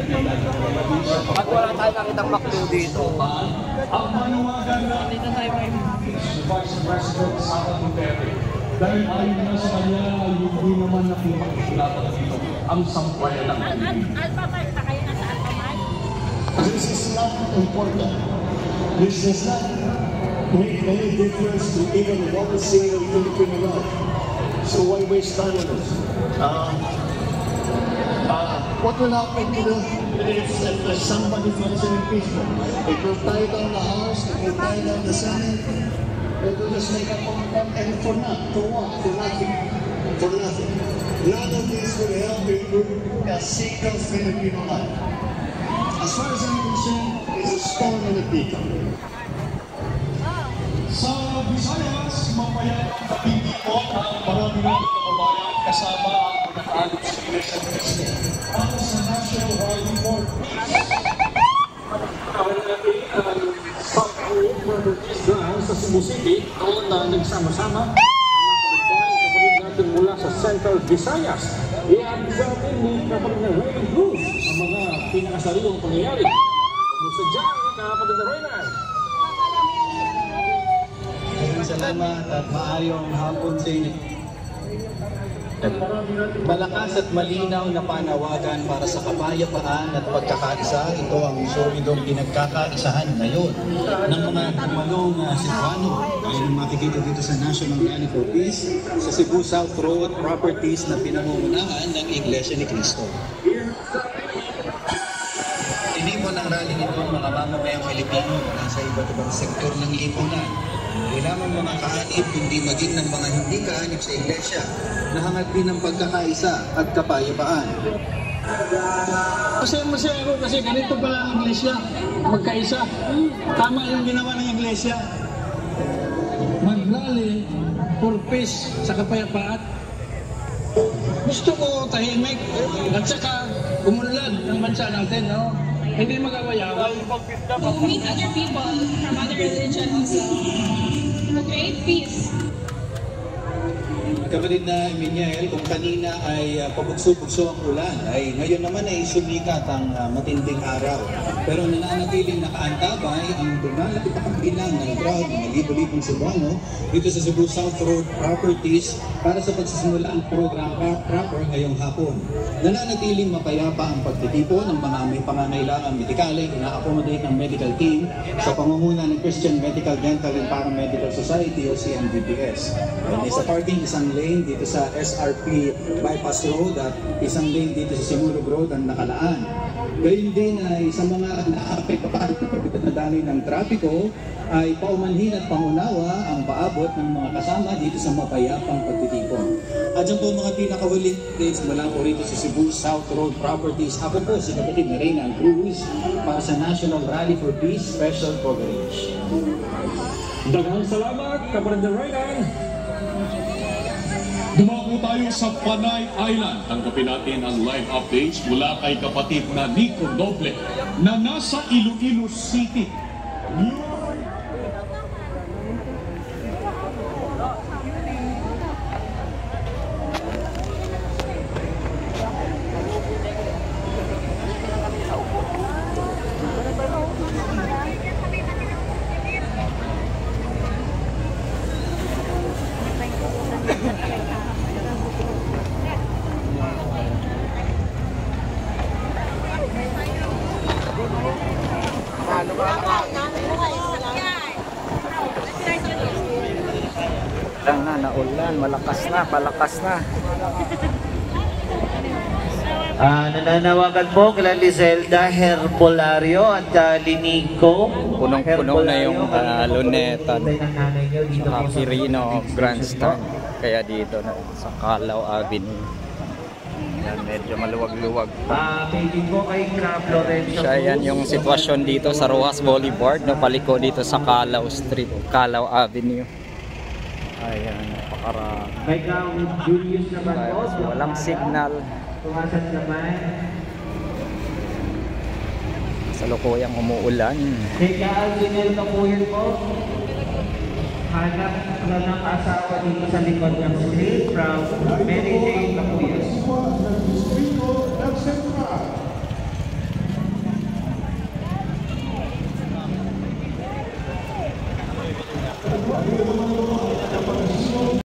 At wala tayo nakitang McDo dito. Ang manawagan na Dito tayo may si Vice President Sara Duterte. Dahil ayon na sa kanya, hindi naman nakipagkilala dito ang sampayan ng Pilipinas. Alphamart pa kayo nasa Alphamart? This is not important. This does not make any difference to even one single Filipino life. So why waste time on this? What will happen to if somebody files an impeachment? It will tie down the House, it will tie down the Senate, it will just make up and for what? For nothing. For nothing. None of this will help improve a single Filipino life. As far as I'm concerned, it's a stone in the beacon. Sa Visayas, mapayat ang kapitipon ang marami natin kababayan kasama ang pagkakaalip sa Iglesia ni Cristo para sa National Rally for Peace. Kawin natin ang pag-uwi for Peace Drive sa Cebu City noon na nagsama-sama ang mga kapatid natin mula sa Central Visayas. I-aabot natin ni kapatid na Raymond Cruz ang mga pinakasariwang pangyayari. Kumusta dyan, kapatid na Raymond? Salamat at maayong hapon sa inyo. Malakas at malinaw na panawagan para sa kapayapaan at pagkakaisa. Ito ang solidong pinagkakaisahan ngayon ng mga tumalong Cebuano. Gaya ng makikita dito sa National Rally for Peace sa Cebu South Road properties na pinamumunahan ng Iglesia ni Cristo. Tinipon ng rally nito mga mamamayang Pilipino na sa iba't ibang sektor ng lipunan. Hindi lamang mga kaanib, kundi maging ng mga hindi kaanib sa Iglesia na hangad din ng pagkakaisa at kapayapaan. Masaya ako kasi ganito pala ang Iglesia, magkaisa. Tama yung ginawa ng Iglesia. Magrally for peace sa kapayapaan. Gusto ko tahimik at saka umunlad ng bansa natin, no? Hindi magaway-away. To meet other people from other religion also. To create peace. Kapatid na Miniel, kung kanina ay pabugso-bugso ang ulan, ay ngayon naman ay sumikat ang matinding araw. Pero nananatiling nakaantabay ang dumalapit na kabilang ng crowd ng libo-libong Cebuano dito sa Cebu South Road Properties para sa pagsisimula ang program proper ngayong hapon. Nananatiling mapayapa ang pagtitipon ng mga may pangangailangan medikale, ina-accommodate ng medical team sa pangunguna ng Christian Medical Dental and Paramedical Society o CMDPS. May sa parking isang lane dito sa SRP Bypass Road at isang lane dito sa Simulog Road ang nakalaan. Gayun din ay sa mga naapektuhan na daloy ng trapiko ay paumanhin at pangunawa ang paabot ng mga kasama dito sa mapayapang pagtitipon. At dyan po mga pinakawaling dates mula po rito sa Cebu South Road Properties. Ako po si kapatid na Reyna Cruz para sa National Rally for Peace Special Coverage. Daghang salamat, kapatid na Reyna. Dumako tayo sa Panay Island. Tanggapin natin ang live updates mula kay kapatid na Nico Noble na nasa Iloilo City. Lang na naulan, palakas na. Nananawagan po kila Lizelda Herpolario at Linico. Punong-puno na yung luneta sa Quirino Grandstand. Kaya dito na sa Calao Avenue. Yan, medyo maluwag-luwag pa. Siya yan yung sitwasyon dito sa Rojas Boulevard, no, paliko dito sa Calao Street, Calao Avenue. Ayan, napakarami. Walang signal. Sa lukuyang umuulan. Hanap na ng asawa dito sa likod ng street from Mary Jane Capuyas.